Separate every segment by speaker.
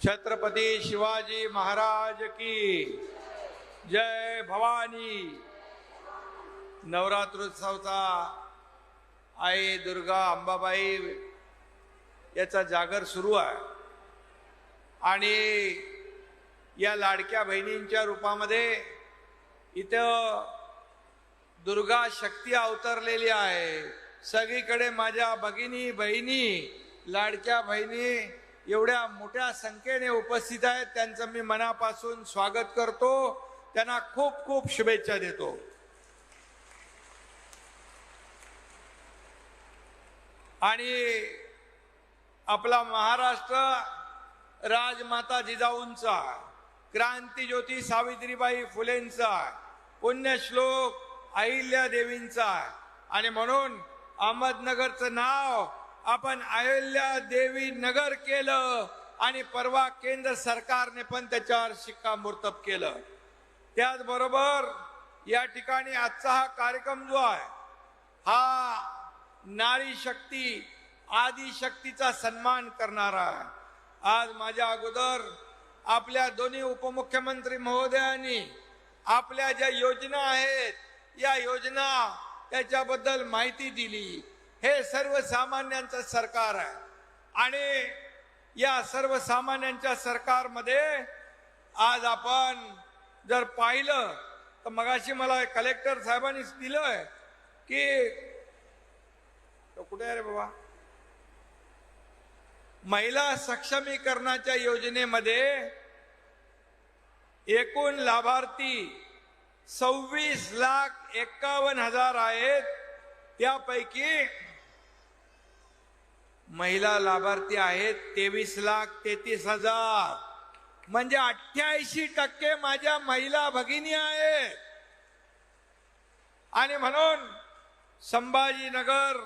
Speaker 1: छत्रपती शिवाजी महाराज की जय। भवानी नवरात्रोत्सवचा आई दुर्गा अंबाबाई याचा जागर सुरू आहे आणि या लाडक्या बहिणींच्या रूपामध्ये इथं दुर्गा शक्ती अवतरलेली आहे। सगळीकडे माझ्या भगिनी बहिणी लाडक्या बहिणी एवढ्या मोठ्या संख्येने उपस्थित आहेत, त्यांचं मी मनापासून स्वागत करतो, त्यांना खूप खूप शुभेच्छा देतो। आणि आपला महाराष्ट्र राजमाता जिजाऊंचा, क्रांतीज्योती सावित्रीबाई फुलेंचा, पुण्यश्लोक अहिल्या देवींचा आणि म्हणून अहमदनगरचं नाव आपण अहिल्या देवी नगर केलं आणि परवा केंद्र सरकारने पण त्याच्यावर शिक्कामोर्तब केलं। त्याचबरोबर या ठिकाणी आजचा हा कार्यक्रम जो आहे हा नारी शक्ती आदि शक्तीचा सन्मान करणारा आहे। आज माझ्या अगोदर आपल्या दोन्ही उपमुख्यमंत्री महोदयांनी आपल्या ज्या योजना आहेत या योजना त्याच्याबद्दल माहिती दिली। हे सर्वसामान्यांचं सरकार आहे आणि या सर्वसामान्यांच्या सरकारमध्ये आज आपण जर पाहिलं तर मगाशी मला कलेक्टर साहेबांनी दिलंय की कुठे आहे रे बाबा, महिला सक्षमीकरणाच्या योजनेमध्ये एकूण लाभार्थी 26,51,000 आहेत। त्यापैकी महिला लाभार्थी आहेत 23,33,000, म्हणजे 88% माझ्या महिला भगिनी आहेत। आणि म्हणून संभाजीनगरच्या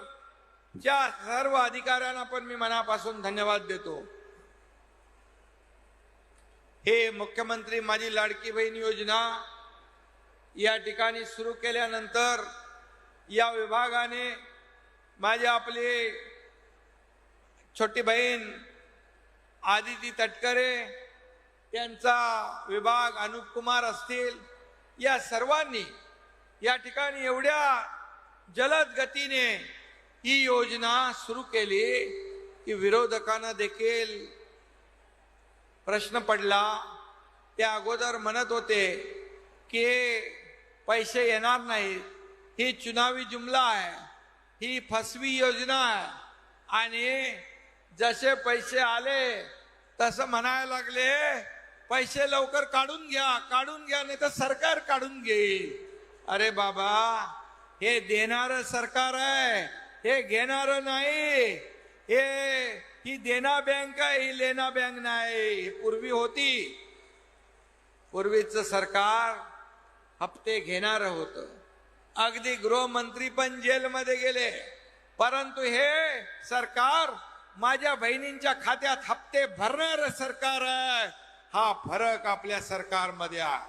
Speaker 1: सर्व अधिकाऱ्यांना पण मी मनापासून धन्यवाद देतो। हे मुख्यमंत्री माझी लाडकी बहीण योजना या ठिकाणी सुरू केल्यानंतर या विभागाने माझी आपली छोटी बहीण आदिती तटकरे त्यांचा विभाग अनुप कुमार असतील, या सर्वांनी या ठिकाणी एवढ्या जलद गतीने ही योजना सुरू केली की विरोधकांना देखील प्रश्न पडला। त्या अगोदर म्हणत होते की पैसे येणार नाहीत, ही चुनावी जुमला आहे, ही फसवी योजना आहे। आणि जसे पैसे आले तसं म्हणायला लागले पैसे लवकर काढून घ्या नाही तर सरकार काढून घेईल। अरे बाबा, हे देणारं सरकार आहे, हे घेणारं नाही। ही देना बँक आहे, ही लेना बँक नाही। पूर्वी होती, पूर्वीचं सरकार हप्ते घेणारं होतं, अगदी गृहमंत्री पण जेलमध्ये गेले। परंतु हे सरकार माझ्या बहिणींच्या खात्यात हप्ते भरणारं सरकार आहे। हा फरक आपल्या सरकारमध्ये आहे।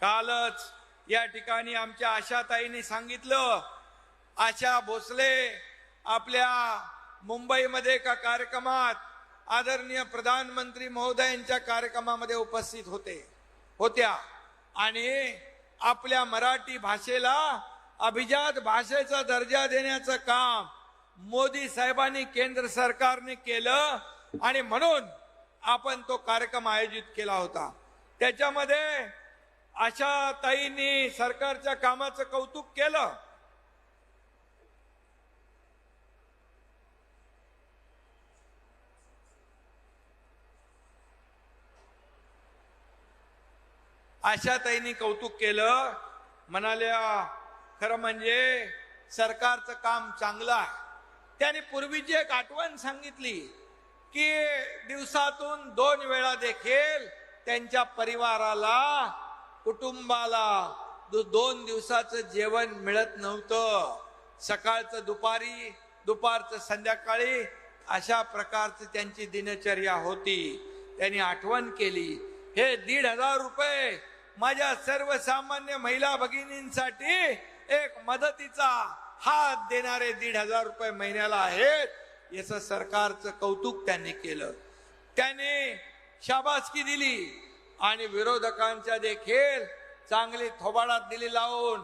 Speaker 1: कालच या ठिकाणी आमच्या आशाताईंनी सांगितलं, आशा भोसले आपल्या मुंबईमध्ये एका कार्यक्रमात आदरणीय प्रधानमंत्री महोदयांच्या कार्यक्रमामध्ये उपस्थित होत्या आणि आपल्या मराठी भाषेला अभिजात भाषेचा दर्जा देण्याचं काम मोदी साहेबांनी केंद्र सरकारने केलं आणि म्हणून आपण तो कार्यक्रम आयोजित केला होता। त्याच्यामध्ये आशाताईंनी सरकारच्या कामाचं कौतुक केलं। आशाताईंनी कौतुक केलं, म्हणाल्या खरं म्हणजे सरकारचं काम चांगलं आहे। त्याने पूर्वीची एक आठवण सांगितली की दिवसातून 2 वेळा देखील त्यांच्या परिवाराला कुटुंबाला 2 दिवसाचं जेवण मिळत नव्हतं। सकाळचं दुपारी, दुपारचं संध्याकाळी, अशा प्रकारची त्यांची दिनचर्या होती। त्यांनी आठवण केली, हे 1,500 रुपये माझ्या सर्वसामान्य महिला भगिनींसाठी एक मदतीचा हात देणारे 1,500 रुपये महिन्याला आहेत। याचं सरकारचं कौतुक त्यांनी केलं। त्यांनी शाबासकी दिली आणि विरोधकांच्या देखील चांगली थोबाडात दिली लावून,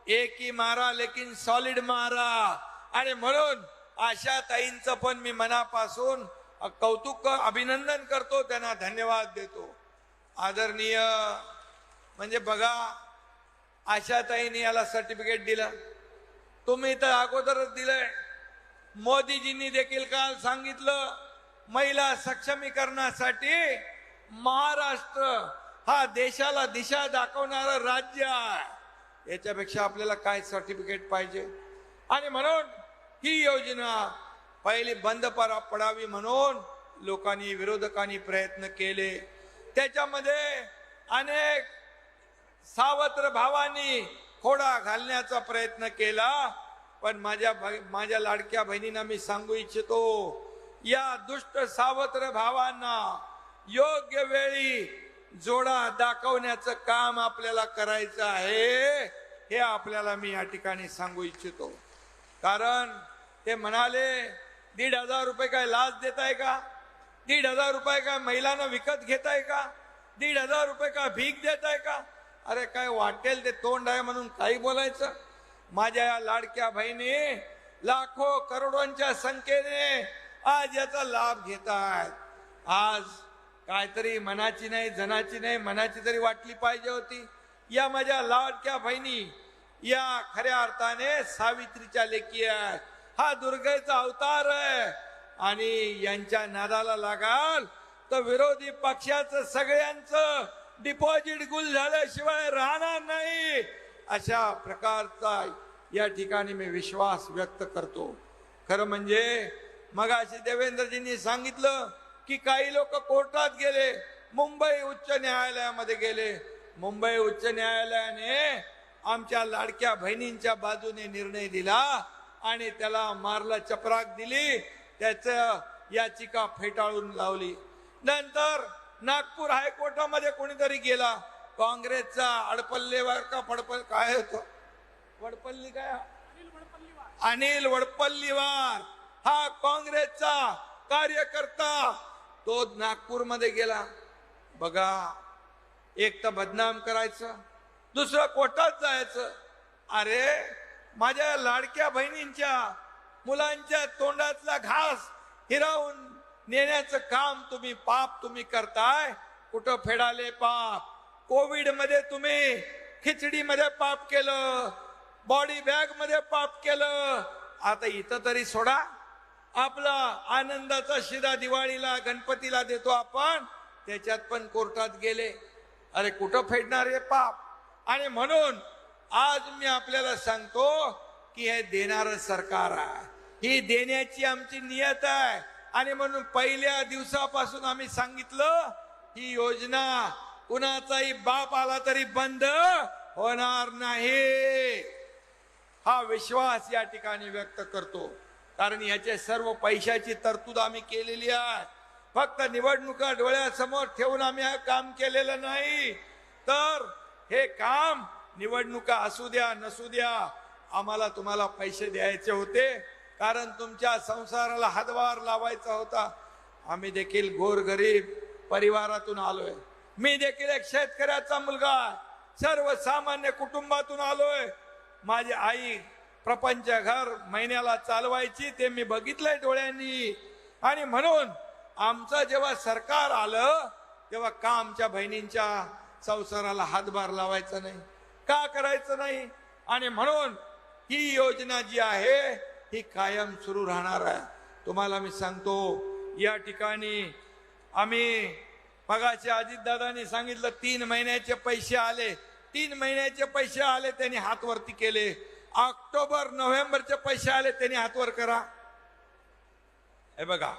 Speaker 1: एक ही मारा लेकिन सॉलिड मारा. आणि म्हणून आशा ताईंचं पण मी मनापासून कौतुक अभिनंदन करतो, त्यांना धन्यवाद देतो. आदरणीय म्हणजे बघा, आशाताईंनी याला सर्टिफिकेट दिलं, तुम्ही तर अगोदरच दिलंय. मोदीजींनी देखील काल सांगितलं, महिला सक्षमीकरणासाठी महाराष्ट्र हा देशाला दिशा दाखवणारं राज्य आहे. याच्यापेक्षा आपल्याला काय सर्टिफिकेट पाहिजे. आणि म्हणून ही योजना पहिली बंद पडावी म्हणून लोकांनी, विरोधकांनी प्रयत्न केले. त्याच्यामध्ये अनेक सावत्र भावांनी खोडा घालण्याचा प्रयत्न केला. पण माझ्या लाडक्या बहिणींना मी सांगू इच्छितो, या दुष्ट सावत्र भावांना योग्य वेळी जोडा दाखवण्याचं काम आपल्याला करायचं आहे. हे आपल्याला मी या ठिकाणी सांगू इच्छितो. कारण ते म्हणाले 1,500 रुपये काय लाच देताय का, 1,500 रुपये काय महिलांना विकत घेताय का, 1,500 रुपये का भीक देताय का. अरे काय वाटेल ते तोंड आहे म्हणून काही बोलायचं. माझ्या या लाडक्या बहिणी लाखो करोडोंच्या संख्येने आज याचा लाभ घेत आहेत. आज काहीतरी मनाची नाही, जनाची नाही, मनाची तरी वाटली पाहिजे होती. या माझ्या लाडक्या बहिणी या खऱ्या अर्थाने सावित्रीच्या लेकी आहेत. हा दुर्गेचा अवतार आहे. आणि यांच्या नादाला लागाल तर विरोधी पक्षाचं सगळ्यांचं डिपॉझिट गुल झाल्याशिवाय राहणार नाही. अशा प्रकारचा या ठिकाणी मी विश्वास व्यक्त करतो. खरं म्हणजे मगाशी देवेंद्रजींनी सांगितलं की काही लोक कोर्टात गेले, मुंबई उच्च न्यायालयामध्ये गेले. मुंबई उच्च न्यायालयाने आमच्या लाडक्या बहिणींच्या बाजूने निर्णय दिला आणि त्याला मारला, चपराक दिली, त्याचं याचिका फेटाळून लावली. नंतर नागपूर हायकोर्टामध्ये कोणीतरी गेला, काँग्रेसचा अडपल्लेवार का पडपल काय होतं, वडपल्ली काय, अनिल वडपल्लीवार हा काँग्रेसचा कार्यकर्ता, तो नागपूरमध्ये गेला. बघा, एक तर बदनाम करायचं, दुसरं कोर्टात जायचं. अरे माझ्या लाडक्या बहिणींच्या मुलांच्या तोंडातला घास हिरावून नेण्याचं काम पाप तुम्ही करताय. कुठं फेडाले पाप. कोविड मध्ये तुम्ही खिचडीमध्ये पाप केलं, बॉडी बॅग मध्ये पाप केलं. आता इथं तरी सोडा. आपला आनंदाचा शिदा दिवाळीला गणपतीला देतो आपण, त्याच्यात पण कोर्टात गेले. अरे कुठं फेडणार हे पाप. आणि म्हणून आज मी आपल्याला सांगतो की हे देणारं सरकार आहे, ही देण्याची आमची नियत आहे. आणि म्हणून पहिल्या दिवसापासून आम्ही सांगितलं ही योजना कुणाचाही बाप आला तरी बंद होणार नाही. हा विश्वास या ठिकाणी व्यक्त करतो. कारण याचे सर्व पैशाची तरतूद आम्ही केलेली आहे. फक्त निवडणुका डोळ्यासमोर ठेवून आम्ही हे काम केलेलं नाही, तर हे काम निवडणुका असू द्या नसू द्या, आम्हाला तुम्हाला पैसे द्यायचे होते. कारण तुमच्या संसाराला हातभार लावायचा होता. आम्ही देखील गोरगरीब परिवारातून आलोय. मी देखील एक शेतकऱ्याचा मुलगा, सर्वसामान्य कुटुंबातून आलोय. माझी आई प्रपंच घर महिन्याला चालवायची, ते मी बघितलंय डोळ्यांनी. आणि म्हणून आमचं जेव्हा सरकार आलं तेव्हा का आमच्या बहिणींच्या संसाराला हातभार लावायचा नाही, का करायचं नाही. आणि म्हणून ही योजना जी आहे ही कायम सुरू राहणार आहे. तुम्हाला मी सांगतो, या ठिकाणी आम्ही मगाशी अजितदादांनी सांगितलं 3 महिन्याचे पैसे आले. 3 महिन्याचे पैसे आले, त्यांनी हात वरती केले. ऑक्टोबर नोव्हेंबरचे पैसे आले, त्यांनी हात वर करा. हे बघा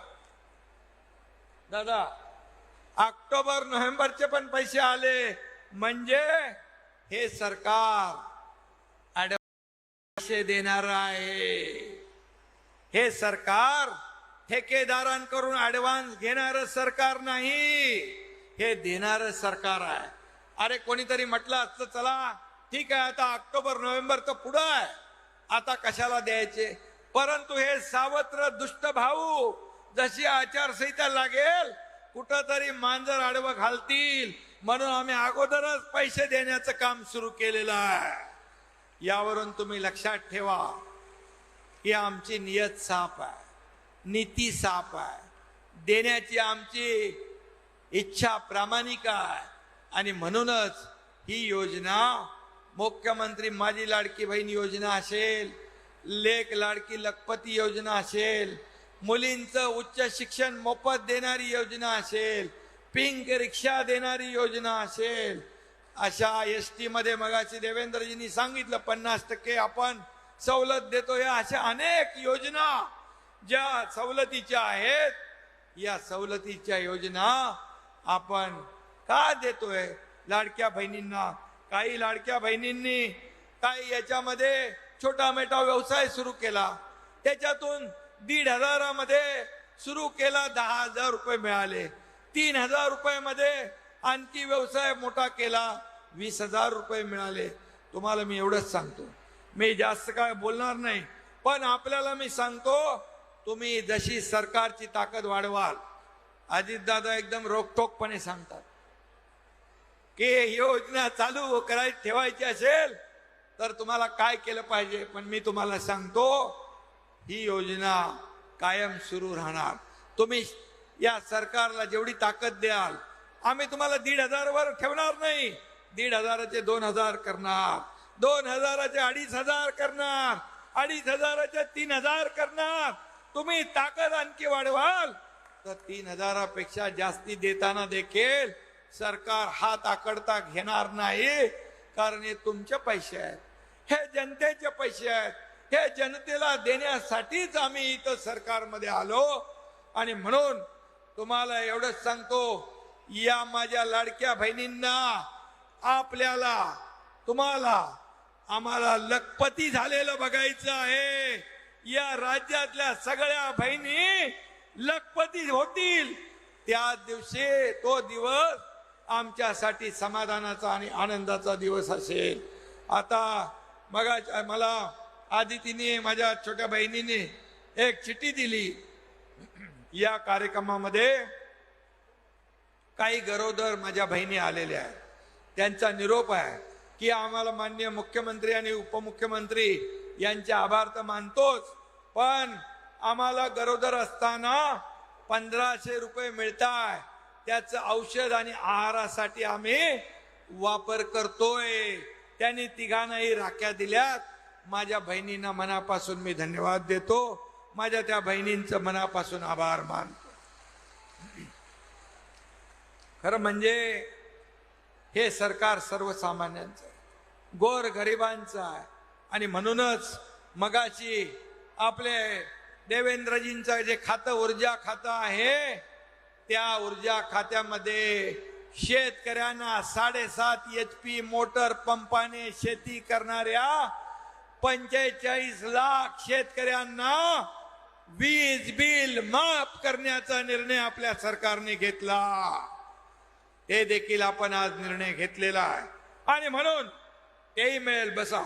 Speaker 1: दादा, ऑक्टोबर नोव्हेंबरचे पण पैसे आले. म्हणजे हे सरकार पैसे देणार आहे. हे सरकार ठेकेदारांकडून ऍडव्हान्स घेणारं सरकार नाही, हे देणारं सरकार आहे. अरे कोणीतरी म्हटलं असतं चला ठीक आहे, आता ऑक्टोबर नोव्हेंबर तर पुढं आहे, आता कशाला द्यायचे. परंतु हे सावत्र दुष्ट भाऊ, जशी आचारसंहिता लागेल कुठंतरी मांजर आडवं घालतील म्हणून आम्ही अगोदरच पैसे देण्याचं काम सुरू केलेलं आहे। यावरून तुम्ही लक्षात ठेवा की आमची नियत साफ आहे, नीती साफ आहे, देण्याची आमची इच्छा प्रामाणिक आहे। आणि म्हणूनच ही योजना मुख्यमंत्री माझी लाडकी बहीण योजना असेल, लेक लाडकी लखपती योजना असेल, मुलींचं उच्च शिक्षण मोफत देणारी योजना असेल, पिंक रिक्षा देणारी योजना असेल, अशा एसटी मध्ये मगाशी देवेंद्रजींनी सांगितलं 50% आपण सवलत देतो, या अशा अनेक योजना ज्या सवलतीच्या आहेत, या सवलतीच्या योजना आपण का देतोय लाडक्या बहिणींना? काही लाडक्या बहिणींनी काही याच्यामध्ये छोटा मोठा व्यवसाय सुरू केला, त्याच्यातून 1,500 मध्ये सुरू केला, 10,000 रुपये मिळाले। 3,000 रुपयामध्ये आणखी व्यवसाय मोठा केला, 20,000 रुपये मिळाले। तुम्हाला मी एवढंच सांगतो, मी जास्त काय बोलणार नाही, पण आपल्याला मी सांगतो, तुम्ही जशी सरकारची ताकद वाढवाल, अजितदादा एकदम रोखठोकपणे सांगतात की योजना चालू करायची ठेवायची असेल तर तुम्हाला काय केलं पाहिजे, पण मी तुम्हाला सांगतो ही योजना कायम सुरू राहणार। तुम्ही या सरकारला जेवढी ताकद द्याल, आम्ही तुम्हाला 1,500 वर ठेवणार नाही, 1,500चे 2,000 करणार, 2,000चे 2,500 करणार, 2,500चे 3,000 करणार। तुम्ही ताकद आणखी वाढवाल तर 3,000 पेक्षा जास्ती देताना देखील सरकार हात आकडता घेणार नाही, कारण हे तुमचे पैसे आहेत, हे जनतेचे पैसे आहेत, हे जनतेला देण्यासाठीच आम्ही इथं सरकारमध्ये आलो। आणि म्हणून तुम्हाला एवढंच सांगतो, या माझ्या लाडक्या बहिणींना, आपल्याला, तुम्हाला, आम्हाला लखपती झालेलं बघायचं आहे। या राज्यातल्या सगळ्या बहिणी लखपती होतील, त्या दिवशी तो दिवस आमच्यासाठी समाधानाचा आणि आनंदाचा दिवस असेल। आता मला आदितीने, माझ्या छोट्या बहिणीने एक चिठ्ठी दिली। या कार्यक्रमामध्ये काही गरोदर माझ्या बहिणी आलेल्या आहेत, त्यांचा निरोप आहे की आम्हाला माननीय मुख्यमंत्री आणि उपमुख्यमंत्री यांचे आभार तर मानतोच, पण आम्हाला गरोदर असताना 1,500 रुपये मिळतात, त्याचं औषध आणि आहारासाठी आम्ही वापर करतोय। त्यांनी तिघांनाही राख्या दिल्यात। माझ्या बहिणींना मनापासून मी धन्यवाद देतो, माझ्या त्या बहिणींचं मनापासून आभार मानतो। खरं म्हणजे हे सरकार सर्वसामान्यांचं आहे, गोर गरिबांचं आहे। आणि म्हणूनच मगाशी आपले देवेंद्रजींचं जे खातं ऊर्जा खातं आहे, त्या ऊर्जा खात्यामध्ये शेतकऱ्यांना 7.5 HP मोटर पंपाने शेती करणाऱ्या 45 लाख शेतकऱ्यांना वीज बिल माफ करण्याचा निर्णय आपल्या सरकारने घेतला। ते देखील आपण आज निर्णय घेतलेला आहे आणि म्हणून तेही मिळेल बसा।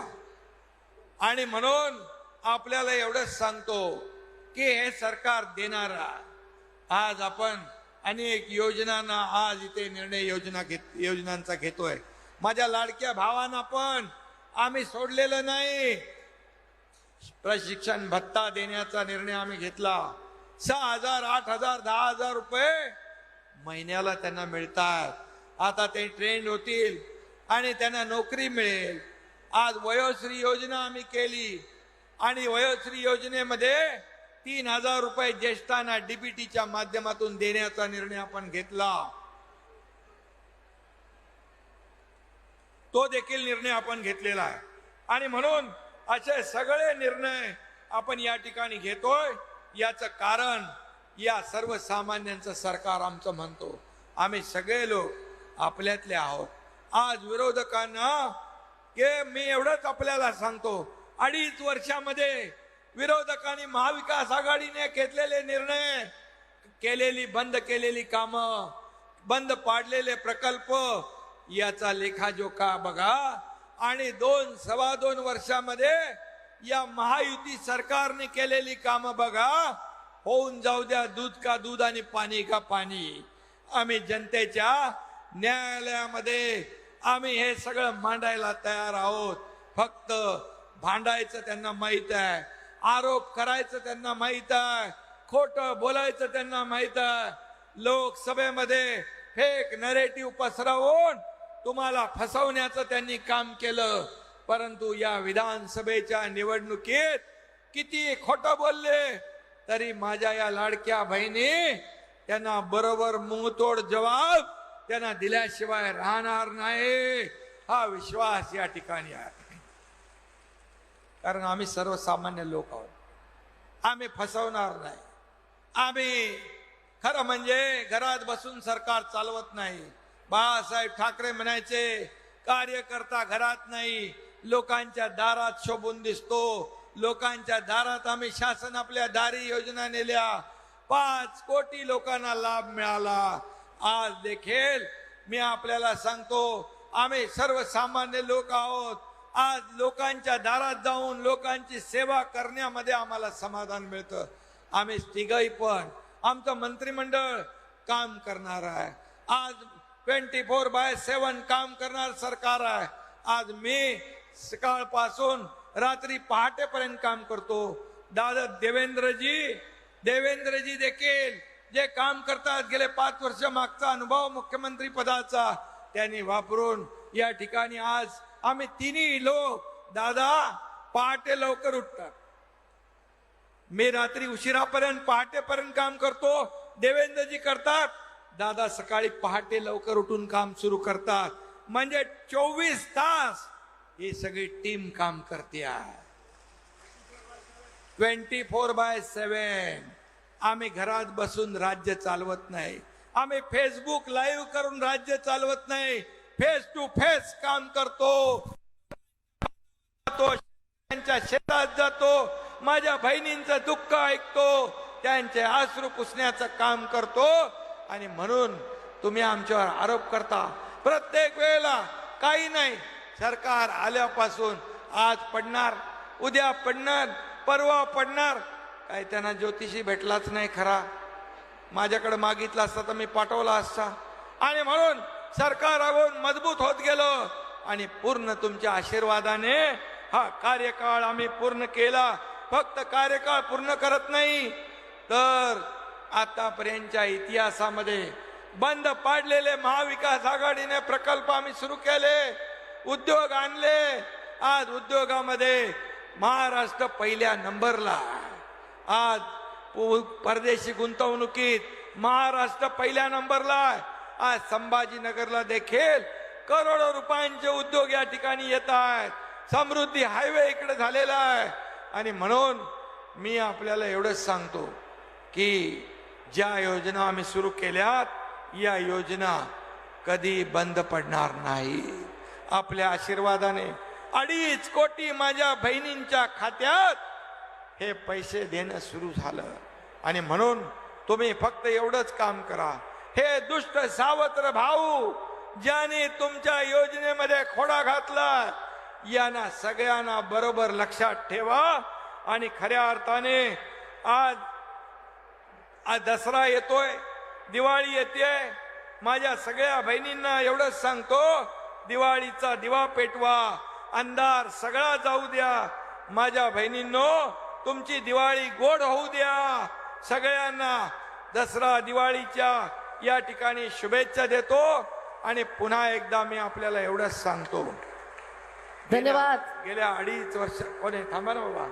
Speaker 1: आणि म्हणून आपल्याला एवढंच सांगतो की हे सरकार देणारा, आज आपण अनेक योजनांना आज इथे निर्णय योजनांचा घेतोय। माझ्या लाडक्या भावांना पण आम्ही सोडलेलं नाही, प्रशिक्षण भत्ता देण्याचा निर्णय आम्ही घेतला। 6,000, 8,000, 10,000 रुपये महिन्याला त्यांना मिळतात। आता ते ट्रेंड होतील आणि त्यांना नोकरी मिळेल। आज वयोश्री योजना आम्ही केली आणि वयोश्री योजनेमध्ये 3,000 रुपये ज्येष्ठांना डीबीटीच्या माध्यमातून देण्याचा निर्णय आपण घेतला। तो देखील निर्णय आपण घेतलेला आहे आणि म्हणून असे सगळे निर्णय आपण या ठिकाणी घेतोय। याचं कारण या सर्वसामान्यांचं सरकार आमचं म्हणतो। आम्ही सगळे लोक आपल्यातले आहोत। आज विरोधकांना मी एवढंच आपल्याला सांगतो, 2.5 वर्षामध्ये विरोधकांनी महाविकास आघाडीने घेतलेले निर्णय, बंद केलेली कामं, बंद पाडलेले प्रकल्प, याचा लेखाजोखा बघा। आणि 2-2.25 वर्षामध्ये या महायुती सरकारने केलेली कामं बघा। होऊन जाऊ द्या दूध का दूध आणि पाणी का पाणी। आम्ही जनतेच्या न्यायालयामध्ये आम्ही हे सगळं मांडायला तयार आहोत. फक्त भांडायचं त्यांना माहित आहे, आरोप करायचं त्यांना माहित आहे, खोटं बोलायचं त्यांना माहित आहे. लोकसभेमध्ये फेक नरेटिव्ह पसरवून तुम्हाला फसवण्याचं त्यांनी काम केलं. परंतु या विधानसभेच्या निवडणुकीत किती खोटं बोलले तरी माझ्या या लाडक्या बहिणी त्यांना बरोबर मुंहतोड जवाब त्यांना दिल्याशिवाय राहणार नाही. हा विश्वास या ठिकाणी आहे. कारण आम्ही सर्वसामान्य लोक आहोत, आम्ही फसवणार नाही. आम्ही खरं म्हणजे घरात बसून सरकार चालवत नाही. बाळासाहेब ठाकरे म्हणायचे, कार्यकर्ता घरात नाही, लोकांच्या दारात शोभून दिसतो. लोकांच्या दारात आम्ही शासन आपल्या दारी योजना नेल्या, 5 कोटी लोकांना लाभ मिळाला. आज देखील मी आपल्याला सांगतो, आम्ही सर्वसामान्य लोक आहोत. आज लोकांच्या दारात जाऊन लोकांची सेवा करण्यामध्ये आम्हाला समाधान मिळतं. आम्ही तिघही पण आमचं मंत्रिमंडळ काम करणार आहे. आज 24/7 काम करणार सरकार आहे. आज मी सकाळपासून रात्री पहाटेपर्यंत काम करतो. दादा देवेंद्रजी देखील जे काम करतात, गेले 5 वर्ष मागचा अनुभव मुख्यमंत्री पदाचा त्यांनी वापरून या ठिकाणी आज आम्ही तिन्ही लोक, दादा पहाटे लवकर उठतात, मी रात्री उशिरापर्यंत पहाटेपर्यंत काम करतो. देवेंद्रजी करतात, दादा सकाळी पहाटे लवकर उठून काम सुरू करतात. म्हणजे 24 तास ही सगळी टीम काम करते. 24/7 आम्ही घरात बसून राज्य चालवत नाही. आम्ही फेसबुक लाईव्ह करून राज्य चालवत नाही. फेस टू फेस काम करतो. त्यांच्या शेतात जातो, माझ्या बहिणींचं दुःख ऐकतो, त्यांचे अश्रू पुसण्याचं काम करतो. आणि म्हणून तुम्ही आमच्यावर आरोप करता प्रत्येक वेळेला. काही नाही, सरकार आल्यापासून आज पडणार, उद्या पडणार, परवा पडणार. काही त्यांना ज्योतिषी भेटलाच नाही खरा. माझ्याकडे मागितला असता तर मी पाठवला असता. आणि म्हणून सरकार आहोत मजबूत होत गेलो. आणि पूर्ण तुमच्या आशीर्वादाने हा कार्यकाळ आम्ही पूर्ण केला. फक्त कार्यकाळ पूर्ण करत नाही तर आतापर्यंतच्या इतिहासामध्ये बंद पाडलेले महाविकास आघाडीने प्रकल्प आम्ही सुरू केले, उद्योग आणले. आज उद्योगामध्ये महाराष्ट्र पहिल्या नंबरला. आज परदेशी गुंतवणुकीत महाराष्ट्र पहिल्या नंबरला. आज संभाजीनगरला देखील करोडो रुपयांचे उद्योग या ठिकाणी येत आहेत. समृद्धी हायवे इकडे झालेला आहे. आणि म्हणून मी आपल्याला एवढंच सांगतो की ज्या योजना आम्ही सुरू केल्यात, या योजना कधी बंद पडणार नाही. आपल्या आशीर्वादाने 2.5 कोटी माझ्या बहिणींच्या खात्यात हे पैसे देणं सुरू झालं. आणि म्हणून तुम्ही फक्त एवढंच काम करा. हे दुष्ट सावत्र भाऊ ज्याने तुमच्या योजनेमध्ये खोडा घातला, यांना सगळ्यांना बरोबर लक्षात ठेवा. आणि खऱ्या अर्थाने आज दसरा येतोय, दिवाळी येते. माझ्या सगळ्या बहिणींना एवढंच सांगतो, दिवाळीचा दिवा पेटवा, अंधार सगळा जाऊ द्या. माझ्या बहिणींनो, तुमची दिवाळी गोड होऊ द्या. सगळ्यांना दसरा दिवाळीच्या या ठिकाणी शुभेच्छा देतो. आणि पुन्हा एकदा मी आपल्याला एवढंच सांगतो,
Speaker 2: धन्यवाद.
Speaker 1: गेल्या 2.5 वर्ष कोणी थांबा ना बाबा,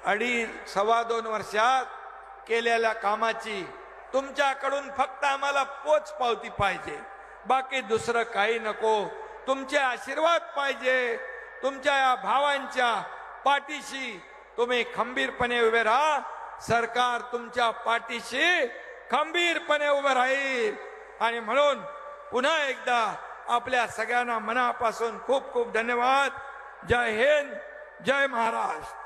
Speaker 1: 2.5-2.25 वर्षात केलेल्या कामाची तुमच्याकडून फक्त आम्हाला पोच पावती पाहिजे, बाकी दुसरं काही नको. तुमचे आशीर्वाद पाहिजे. तुमच्या या भावांच्या पाठीशी तुम्ही खंबीरपणे उभे राहा. सरकार तुमच्या पाठीशी खंबीरपणे उभे राहील. आणि म्हणून पुन्हा एकदा आपल्या सगळ्यांना मनापासून खूप खूप धन्यवाद. जय हिंद, जय महाराष्ट्र.